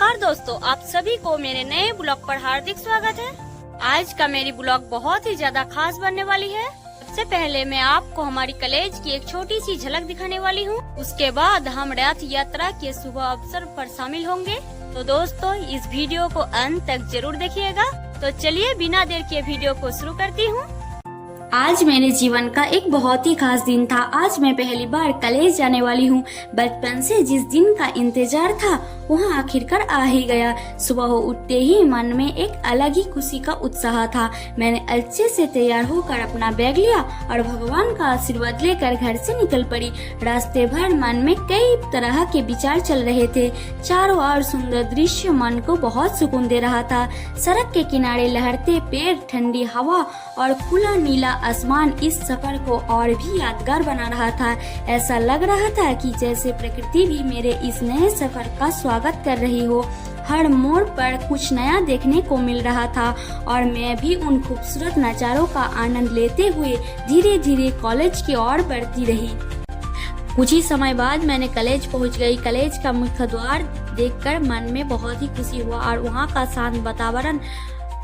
नमस्कार दोस्तों, आप सभी को मेरे नए ब्लॉग पर हार्दिक स्वागत है। आज का मेरी ब्लॉग बहुत ही ज्यादा खास बनने वाली है। सबसे पहले मैं आपको हमारी कॉलेज की एक छोटी सी झलक दिखाने वाली हूँ। उसके बाद हम रथ यात्रा के शुभ अवसर पर शामिल होंगे। तो दोस्तों, इस वीडियो को अंत तक जरूर देखिएगा। तो चलिए बिना देर के वीडियो को शुरू करती हूँ। आज मेरे जीवन का एक बहुत ही खास दिन था। आज मैं पहली बार कॉलेज जाने वाली हूँ। बचपन से जिस दिन का इंतजार था वहाँ आखिरकार आ ही गया। सुबह उठते ही मन में एक अलग ही खुशी का उत्साह था। मैंने अच्छे से तैयार होकर अपना बैग लिया और भगवान का आशीर्वाद लेकर घर से निकल पड़ी। रास्ते भर मन में कई तरह के विचार चल रहे थे। चारों ओर सुंदर दृश्य मन को बहुत सुकून दे रहा था। सड़क के किनारे लहरते पेड़, ठंडी हवा और खुला नीला आसमान इस सफर को और भी यादगार बना रहा था। ऐसा लग रहा था कि जैसे प्रकृति भी मेरे इस नए सफर का स्वागत कर रही हो। हर मोड़ पर कुछ नया देखने को मिल रहा था और मैं भी उन खूबसूरत नज़ारों का आनंद लेते हुए धीरे धीरे कॉलेज की ओर बढ़ती रही। कुछ ही समय बाद मैंने कॉलेज पहुंच गई। कॉलेज का मुख्य द्वार देखकर मन में बहुत ही खुशी हुआ और वहां का शांत वातावरण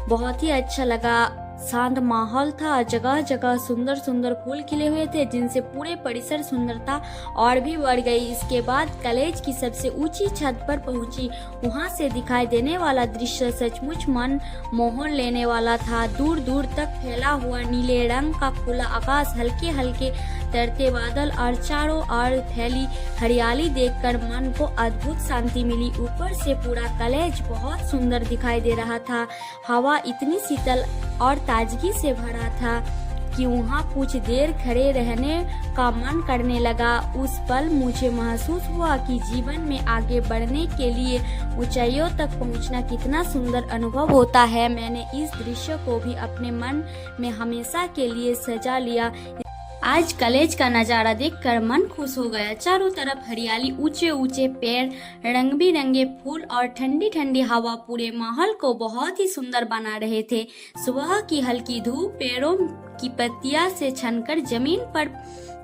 बहुत ही अच्छा लगा। शांत माहौल था। जगह जगह सुंदर सुंदर फूल खिले हुए थे जिनसे पूरे परिसर सुंदरता और भी बढ़ गई। इसके बाद कॉलेज की सबसे ऊंची छत पर पहुंची। वहां से दिखाई देने वाला दृश्य सचमुच मन मोहन लेने वाला था। दूर दूर तक फैला हुआ नीले रंग का खुला आकाश, हल्के हल्के तैरते बादल और चारों ओर फैली हरियाली देखकर मन को अद्भुत शांति मिली। ऊपर से पूरा कॉलेज बहुत सुंदर दिखाई दे रहा था। हवा इतनी शीतल और ताजगी से भरा था कि वहाँ कुछ देर खड़े रहने का मन करने लगा। उस पल मुझे महसूस हुआ कि जीवन में आगे बढ़ने के लिए ऊंचाइयों तक पहुँचना कितना सुंदर अनुभव होता है। मैंने इस दृश्य को भी अपने मन में हमेशा के लिए सजा लिया। आज कॉलेज का नज़ारा देखकर मन खुश हो गया। चारों तरफ हरियाली, ऊंचे ऊंचे पेड़, रंग बिरंगे फूल और ठंडी ठंडी हवा पूरे माहौल को बहुत ही सुंदर बना रहे थे। सुबह की हल्की धूप पेड़ों की पत्तियां से छनकर जमीन पर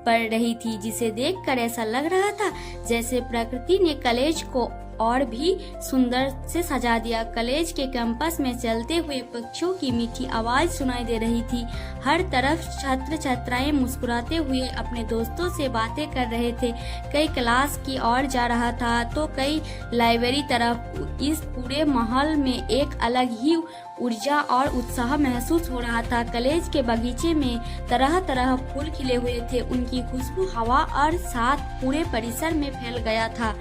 पड़ रही थी, जिसे देखकर ऐसा लग रहा था जैसे प्रकृति ने कॉलेज को और भी सुंदर से सजा दिया। कॉलेज के कैंपस में चलते हुए पक्षियों की मीठी आवाज सुनाई दे रही थी। हर तरफ छात्र छात्राएं मुस्कुराते हुए अपने दोस्तों से बातें कर रहे थे। कई क्लास की ओर जा रहा था तो कई लाइब्रेरी तरफ। इस पूरे माहौल में एक अलग ही ऊर्जा और उत्साह महसूस हो रहा था। कॉलेज के बगीचे में तरह तरह फूल खिले हुए थे। उनकी खुशबू हवा और साथ पूरे परिसर में फैल गया था।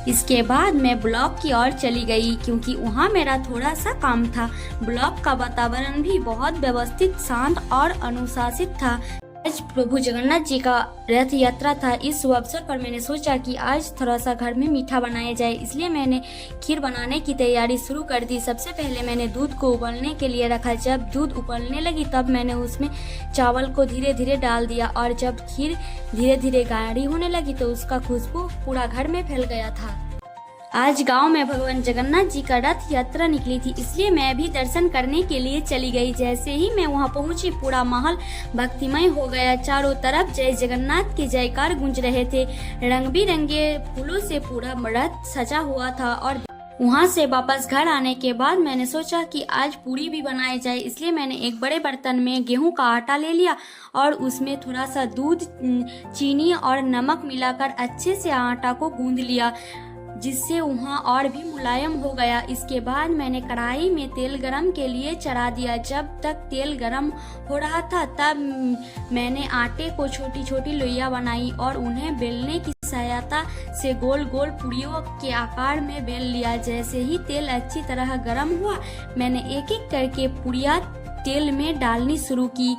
इसके बाद मैं ब्लॉक की ओर चली गई क्योंकि वहाँ मेरा थोड़ा सा काम था। ब्लॉक का वातावरण भी बहुत व्यवस्थित, शांत और अनुशासित था। आज प्रभु जगन्नाथ जी का रथ यात्रा था। इस शुभ अवसर पर मैंने सोचा कि आज थोड़ा सा घर में मीठा बनाया जाए, इसलिए मैंने खीर बनाने की तैयारी शुरू कर दी। सबसे पहले मैंने दूध को उबलने के लिए रखा। जब दूध उबलने लगी तब मैंने उसमें चावल को धीरे धीरे डाल दिया और जब खीर धीरे धीरे गाढ़ी होने लगी तो उसका खुशबू पूरा घर में फैल गया था। आज गांव में भगवान जगन्नाथ जी का रथ यात्रा निकली थी, इसलिए मैं भी दर्शन करने के लिए चली गई। जैसे ही मैं वहां पहुंची पूरा माहौल भक्तिमय हो गया। चारों तरफ जय जगन्नाथ के जयकार गूंज रहे थे। रंग बिरंगे फूलों से पूरा रथ सजा हुआ था और वहाँ से वापस घर आने के बाद मैंने सोचा कि आज पूरी भी बनाई जाए, इसलिए मैंने एक बड़े बर्तन में गेहूं का आटा ले लिया और उसमें थोड़ा सा दूध, चीनी और नमक मिलाकर अच्छे से आटा को गूंद लिया, जिससे वहाँ और भी मुलायम हो गया। इसके बाद मैंने कढ़ाई में तेल गरम के लिए चढ़ा दिया। जब तक तेल गरम हो रहा था तब मैंने आटे को छोटी छोटी लोइयां बनाई और उन्हें बेलने की सहायता से गोल गोल पूड़ियों के आकार में बेल लिया। जैसे ही तेल अच्छी तरह गरम हुआ मैंने एक एक करके पूड़ियाँ तेल में डालनी शुरू की।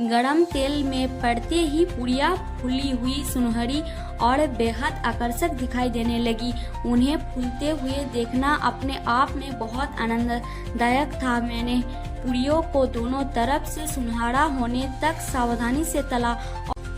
गरम तेल में पड़ते ही पूड़ियाँ फूली हुई, सुनहरी और बेहद आकर्षक दिखाई देने लगी। उन्हें फूलते हुए देखना अपने आप में बहुत आनंददायक था। मैंने पूड़ियों को दोनों तरफ से सुनहरा होने तक सावधानी से तला।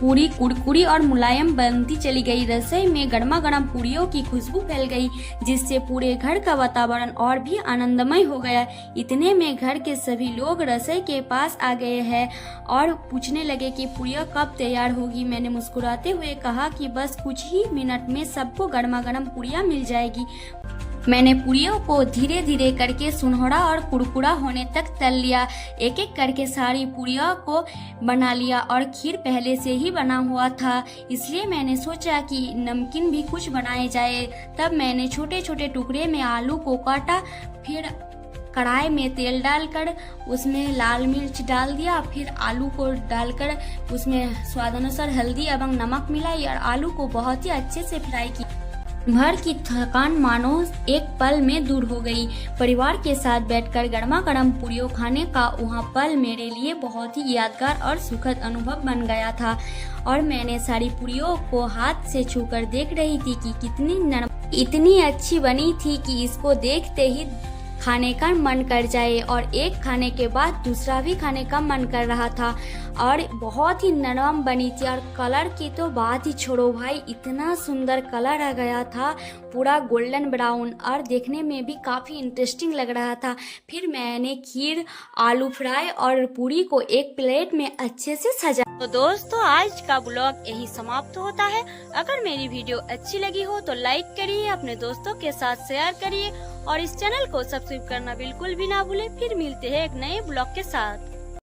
पूरी कुरकुरी और मुलायम बनती चली गई। रसोई में गर्मा गर्म पूरियों की खुशबू फैल गई, जिससे पूरे घर का वातावरण और भी आनंदमय हो गया। इतने में घर के सभी लोग रसोई के पास आ गए हैं और पूछने लगे कि पूरियाँ कब तैयार होगी। मैंने मुस्कुराते हुए कहा कि बस कुछ ही मिनट में सबको गर्मा गर्म पूरियाँ मिल जाएगी। मैंने पूरियों को धीरे धीरे करके सुनहरा और कुरकुरा होने तक तल लिया। एक एक करके सारी पूरियों को बना लिया और खीर पहले से ही बना हुआ था, इसलिए मैंने सोचा कि नमकीन भी कुछ बनाए जाए। तब मैंने छोटे छोटे टुकड़े में आलू को काटा, फिर कढ़ाई में तेल डालकर उसमें लाल मिर्च डाल दिया, फिर आलू को डालकर उसमें स्वादानुसार हल्दी एवं नमक मिलाई और आलू को बहुत ही अच्छे से फ्राई की। भर की थकान मानो एक पल में दूर हो गई। परिवार के साथ बैठकर गर्मा गर्म पूरियों खाने का वह पल मेरे लिए बहुत ही यादगार और सुखद अनुभव बन गया था और मैंने सारी पूरियों को हाथ से छूकर देख रही थी कि कितनी नरम, इतनी अच्छी बनी थी कि इसको देखते ही खाने का मन कर जाए और एक खाने के बाद दूसरा भी खाने का मन कर रहा था और बहुत ही नरम बनी थी। और कलर की तो बात ही छोड़ो भाई, इतना सुंदर कलर आ गया था, पूरा गोल्डन ब्राउन, और देखने में भी काफ़ी इंटरेस्टिंग लग रहा था। फिर मैंने खीर, आलू फ्राई और पूरी को एक प्लेट में अच्छे से सजा। तो दोस्तों, आज का ब्लॉग यही समाप्त होता है। अगर मेरी वीडियो अच्छी लगी हो तो लाइक करिए, अपने दोस्तों के साथ शेयर करिए और इस चैनल को सब्सक्राइब करना बिल्कुल भी ना भूलें। फिर मिलते हैं एक नए ब्लॉग के साथ।